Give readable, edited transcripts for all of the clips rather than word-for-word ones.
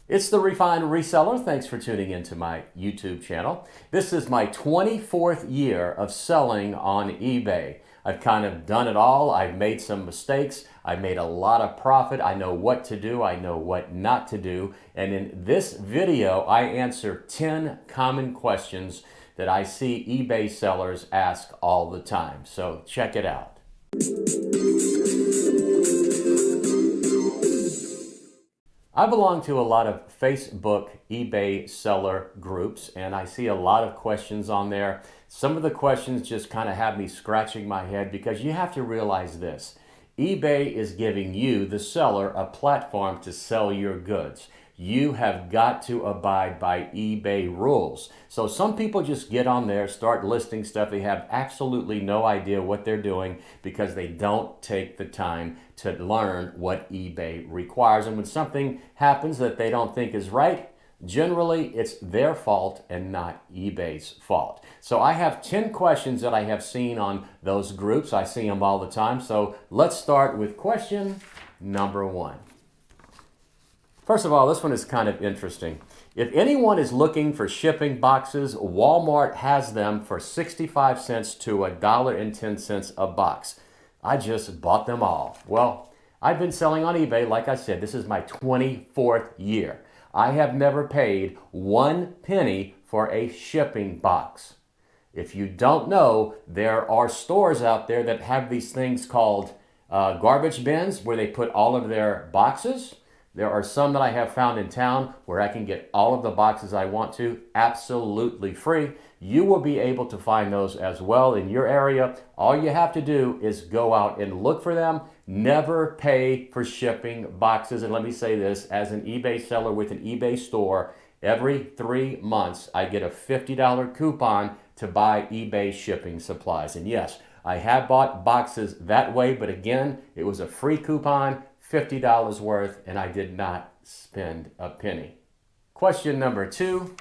It's the Refined Reseller. Thanks for tuning into my YouTube channel. This is my 24th year of selling on eBay. I've kind of done it all. I've made some mistakes. I've made a lot of profit. I know what to do. I know what not to do. And in this video, I answer 10 common questions that I see eBay sellers ask all the time. So check it out. I belong to a lot of Facebook eBay seller groups, and I see a lot of questions on there. Some of the questions just kind of have me scratching my head because you have to realize this. eBay is giving you, the seller, a platform to sell your goods. You have got to abide by eBay rules. So some people just get on there, start listing stuff. They have absolutely no idea what they're doing because they don't take the time to learn what eBay requires. And when something happens that they don't think is right, generally it's their fault and not eBay's fault. So I have 10 questions that I have seen on those groups. I see them all the time. So let's start with question number 1. First of all, this one is kind of interesting. If anyone is looking for shipping boxes, Walmart has them for 65 cents to $1.10 a box. I just bought them all. Well, I've been selling on eBay, like I said, this is my 24th year. I have never paid 1 penny for a shipping box. If you don't know, there are stores out there that have these things called garbage bins where they put all of their boxes. There are some that I have found in town where I can get all of the boxes I want to absolutely free. You will be able to find those as well in your area. All you have to do is go out and look for them. Never pay for shipping boxes. And let me say this, as an eBay seller with an eBay store, every 3 months I get a $50 coupon to buy eBay shipping supplies. And yes, I have bought boxes that way, but again, it was a free coupon, $50 worth, and I did not spend a penny. Question number 2.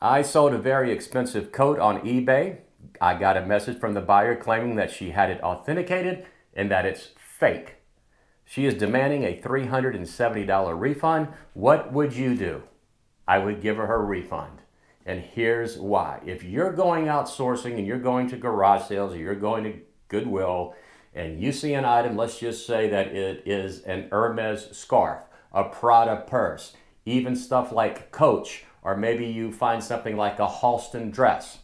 I sold a very expensive coat on eBay. I got a message from the buyer claiming that she had it authenticated and that it's fake. She is demanding a $370 refund. What would you do? I would give her her refund. And here's why. If you're going outsourcing and you're going to garage sales or you're going to Goodwill, and you see an item, let's just say that it is an Hermes scarf, a Prada purse, even stuff like Coach, or maybe you find something like a Halston dress.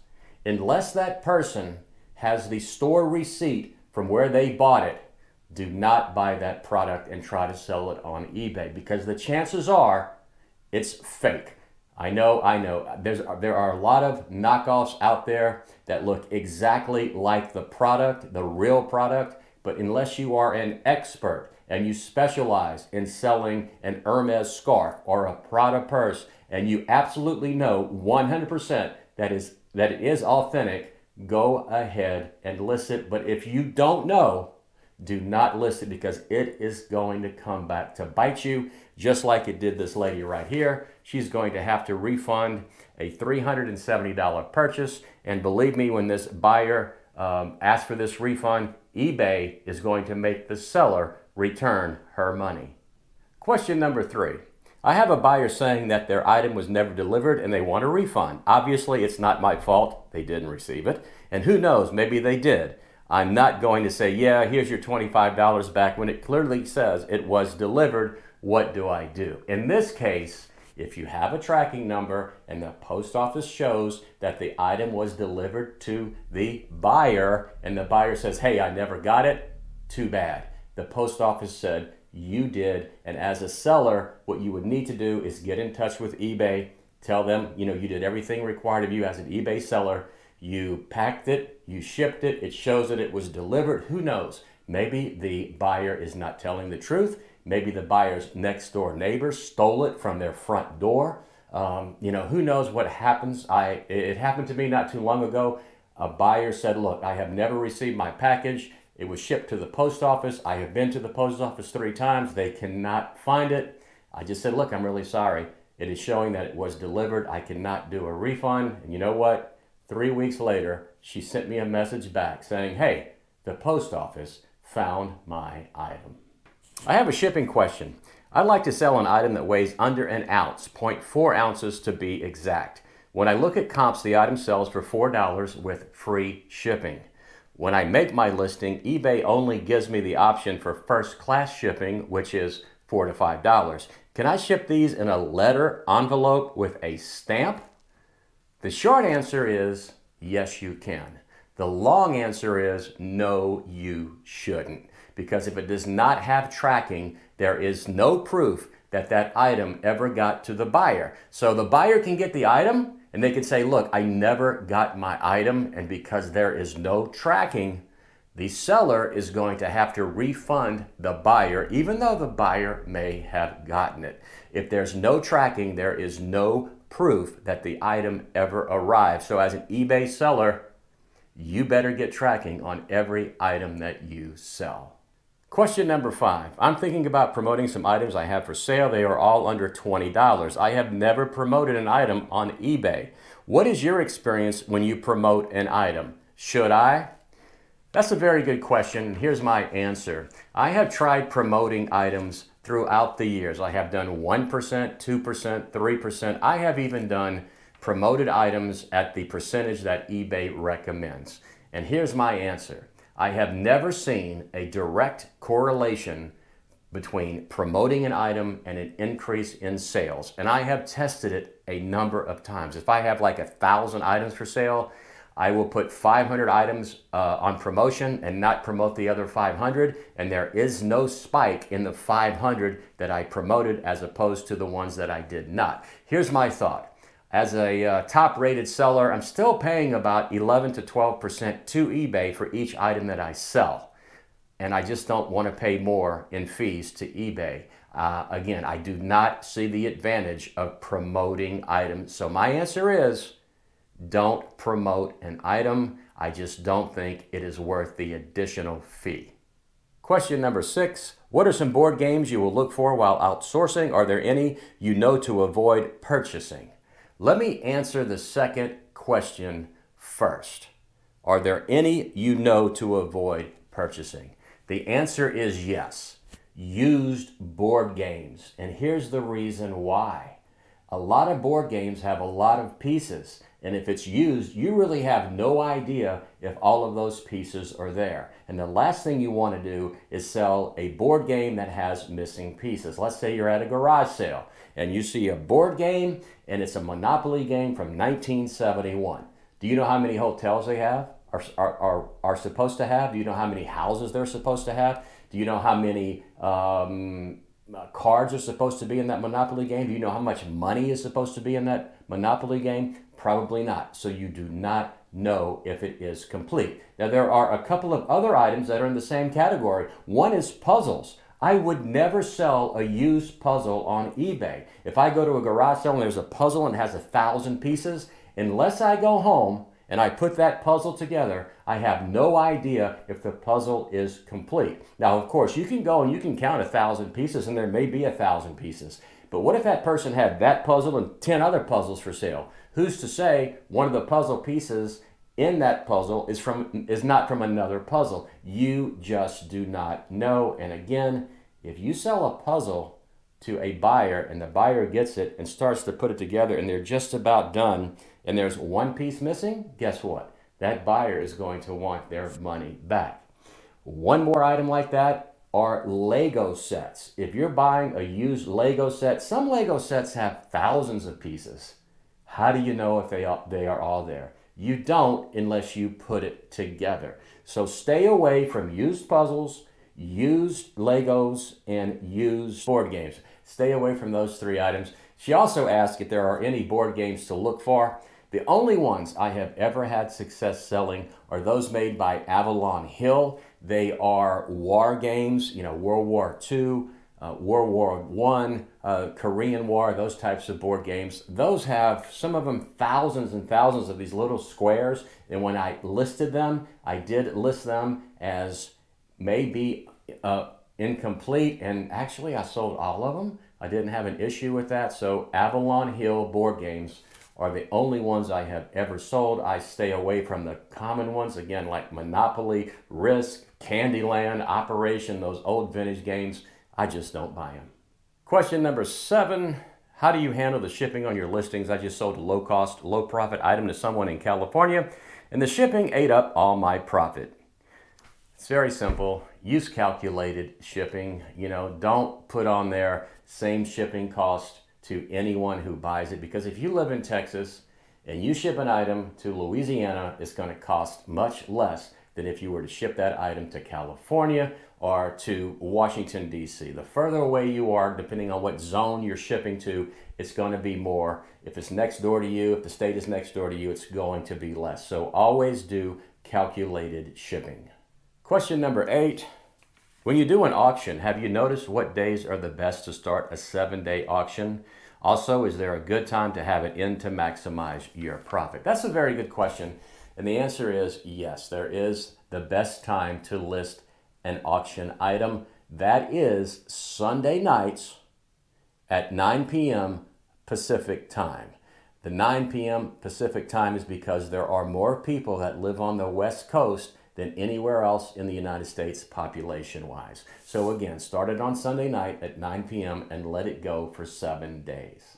Unless that person has the store receipt from where they bought it, do not buy that product and try to sell it on eBay because the chances are it's fake. I know. There are a lot of knockoffs out there that look exactly like the product, the real product, but unless you are an expert and you specialize in selling an Hermes scarf or a Prada purse, and you absolutely know 100% that it is authentic, go ahead and list it. But if you don't know, do not list it because it is going to come back to bite you, just like it did this lady right here. She's going to have to refund a $370 purchase. And believe me, when this buyer asks for this refund, eBay is going to make the seller return her money. Question number 3. I have a buyer saying that their item was never delivered and they want a refund. Obviously, it's not my fault. They didn't receive it. And who knows, maybe they did. I'm not going to say, yeah, here's your $25 back when it clearly says it was delivered. What do I do? In this case, if you have a tracking number and the post office shows that the item was delivered to the buyer and the buyer says, hey, I never got it, too bad. The post office said you did. And as a seller, what you would need to do is get in touch with eBay, tell them, you did everything required of you as an eBay seller. You packed it, you shipped it, it shows that it was delivered. Who knows? Maybe the buyer is not telling the truth. Maybe the buyer's next door neighbor stole it from their front door. Who knows what happens? It happened to me not too long ago. A buyer said, look, I have never received my package. It was shipped to the post office. I have been to the post office 3 times. They cannot find it. I just said, look, I'm really sorry. It is showing that it was delivered. I cannot do a refund. And you know what? 3 weeks later, she sent me a message back saying, hey, the post office found my item. I have a shipping question. I'd like to sell an item that weighs under an ounce, zero point 0.4 ounces to be exact. When I look at comps, the item sells for $4 with free shipping. When I make my listing, eBay only gives me the option for first class shipping, which is $4 to $5. Can I ship these in a letter envelope with a stamp? The short answer is yes, you can. The long answer is no, you shouldn't. Because if it does not have tracking, there is no proof that that item ever got to the buyer. So the buyer can get the item and they can say, look, I never got my item, and because there is no tracking, the seller is going to have to refund the buyer, even though the buyer may have gotten it. If there's no tracking, there is no proof that the item ever arrived. So as an eBay seller, you better get tracking on every item that you sell. Question number 5. I'm thinking about promoting some items I have for sale. They are all under $20. I have never promoted an item on eBay. What is your experience when you promote an item? Should I? That's a very good question. Here's my answer. I have tried promoting items throughout the years. I have done 1%, 2%, 3%. I have even done promoted items at the percentage that eBay recommends. And here's my answer. I have never seen a direct correlation between promoting an item and an increase in sales. And I have tested it a number of times. If I have like 1,000 items for sale, I will put 500 items on promotion and not promote the other 500. And there is no spike in the 500 that I promoted as opposed to the ones that I did not. Here's my thought. As a top-rated seller, I'm still paying about 11 to 12% to eBay for each item that I sell. And I just don't want to pay more in fees to eBay. Again, I do not see the advantage of promoting items. So my answer is, don't promote an item. I just don't think it is worth the additional fee. Question number 6. What are some board games you will look for while outsourcing? Are there any you know to avoid purchasing? Let me answer the second question first. Are there any you know to avoid purchasing? The answer is yes. Used board games. And here's the reason why. A lot of board games have a lot of pieces. And if it's used, you really have no idea if all of those pieces are there. And the last thing you want to do is sell a board game that has missing pieces. Let's say you're at a garage sale and you see a board game and it's a Monopoly game from 1971. Do you know how many hotels they have, are supposed to have? Do you know how many houses they're supposed to have? Do you know how many cards are supposed to be in that Monopoly game? Do you know how much money is supposed to be in that Monopoly game? Probably not. So you do not know if it is complete. Now there are a couple of other items that are in the same category. One is puzzles. I would never sell a used puzzle on eBay. If I go to a garage sale and there's a puzzle and it has 1,000 pieces, unless I go home and I put that puzzle together, I have no idea if the puzzle is complete. Now, of course, you can go and you can count 1,000 pieces and there may be 1,000 pieces. But what if that person had that puzzle and 10 other puzzles for sale? Who's to say one of the puzzle pieces in that puzzle is not from another puzzle? You just do not know. And again, if you sell a puzzle to a buyer and the buyer gets it and starts to put it together and they're just about done and there's one piece missing, guess what? That buyer is going to want their money back. One more item like that are Lego sets. If you're buying a used Lego set, some Lego sets have thousands of pieces. How do you know if they are all there? You don't unless you put it together. So stay away from used puzzles, used Legos, and used board games. Stay away from those 3 items. She also asked if there are any board games to look for. The only ones I have ever had success selling are those made by Avalon Hill. They are war games, World War II, World War I, Korean War, those types of board games. Those have, some of them, thousands and thousands of these little squares. And when I listed them, I did list them as maybe incomplete. And actually, I sold all of them. I didn't have an issue with that. So Avalon Hill board games are the only ones I have ever sold. I stay away from the common ones, again, like Monopoly, Risk, Candyland, Operation, those old vintage games. I just don't buy them. Question number 7, how do you handle the shipping on your listings? I just sold a low cost, low profit item to someone in California, and the shipping ate up all my profit. It's very simple. Use calculated shipping. Don't put on there same shipping cost to anyone who buys it, because if you live in Texas and you ship an item to Louisiana, it's going to cost much less than if you were to ship that item to California or to Washington, D.C. The further away you are, depending on what zone you're shipping to, it's going to be more. If it's next door to you, if the state is next door to you, it's going to be less. So always do calculated shipping. Question number 8. When you do an auction, have you noticed what days are the best to start a 7-day auction? Also, is there a good time to have it in to maximize your profit? That's a very good question. And the answer is yes, there is the best time to list an auction item. That is Sunday nights at 9 p.m. Pacific time. The 9 p.m. Pacific time is because there are more people that live on the West Coast than anywhere else in the United States population-wise. So again, start it on Sunday night at 9 p.m. and let it go for 7 days.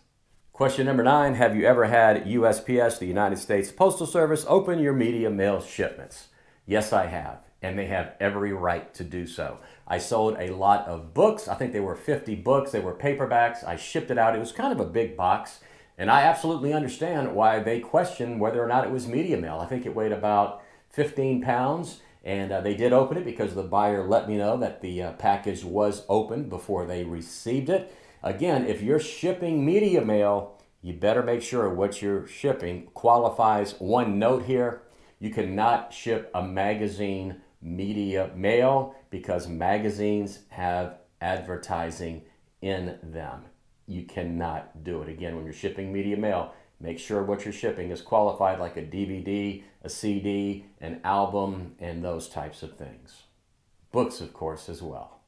Question number 9, have you ever had USPS, the United States Postal Service, open your media mail shipments? Yes, I have, and they have every right to do so. I sold a lot of books. I think they were 50 books. They were paperbacks. I shipped it out. It was kind of a big box, and I absolutely understand why they questioned whether or not it was media mail. I think it weighed about 15 pounds, and they did open it because the buyer let me know that the package was opened before they received it. Again, if you're shipping media mail, you better make sure what you're shipping qualifies. One note here, you cannot ship a magazine media mail because magazines have advertising in them. You cannot do it. Again, when you're shipping media mail, make sure what you're shipping is qualified, like a DVD, a CD, an album, and those types of things. Books, of course, as well.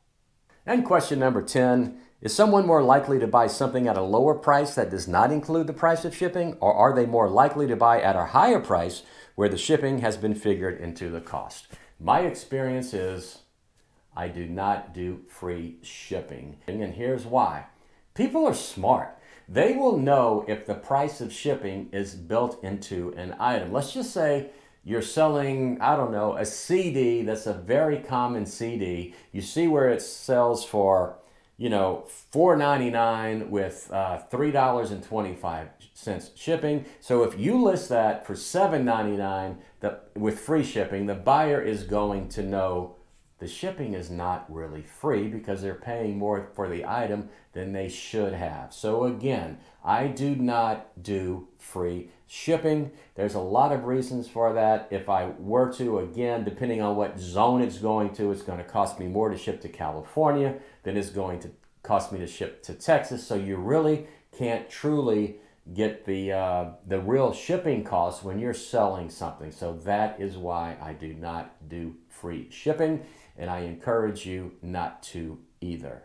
And question number 10, is someone more likely to buy something at a lower price that does not include the price of shipping, or are they more likely to buy at a higher price where the shipping has been figured into the cost? My experience is I do not do free shipping, and here's why. People are smart. They will know if the price of shipping is built into an item. Let's just say you're selling, I don't know, a CD that's a very common CD. You see where it sells for, $4.99 with $3.25 shipping. So if you list that for $7.99 with free shipping, the buyer is going to know the shipping is not really free because they're paying more for the item than they should have. So again, I do not do free shipping. There's a lot of reasons for that. If I were to, again, depending on what zone it's going to cost me more to ship to California than it's going to cost me to ship to Texas. So you really can't truly get the real shipping costs when you're selling something. So that is why I do not do free shipping, and I encourage you not to either.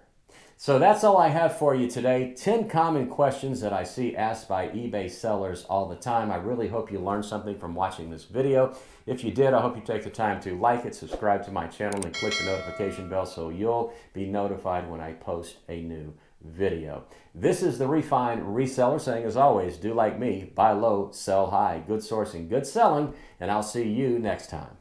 So that's all I have for you today. 10 common questions that I see asked by eBay sellers all the time. I really hope you learned something from watching this video. If you did, I hope you take the time to like it, subscribe to my channel, and click the notification bell so you'll be notified when I post a new video. This is the Refined Reseller saying, as always, do like me, buy low, sell high. Good sourcing, good selling, and I'll see you next time.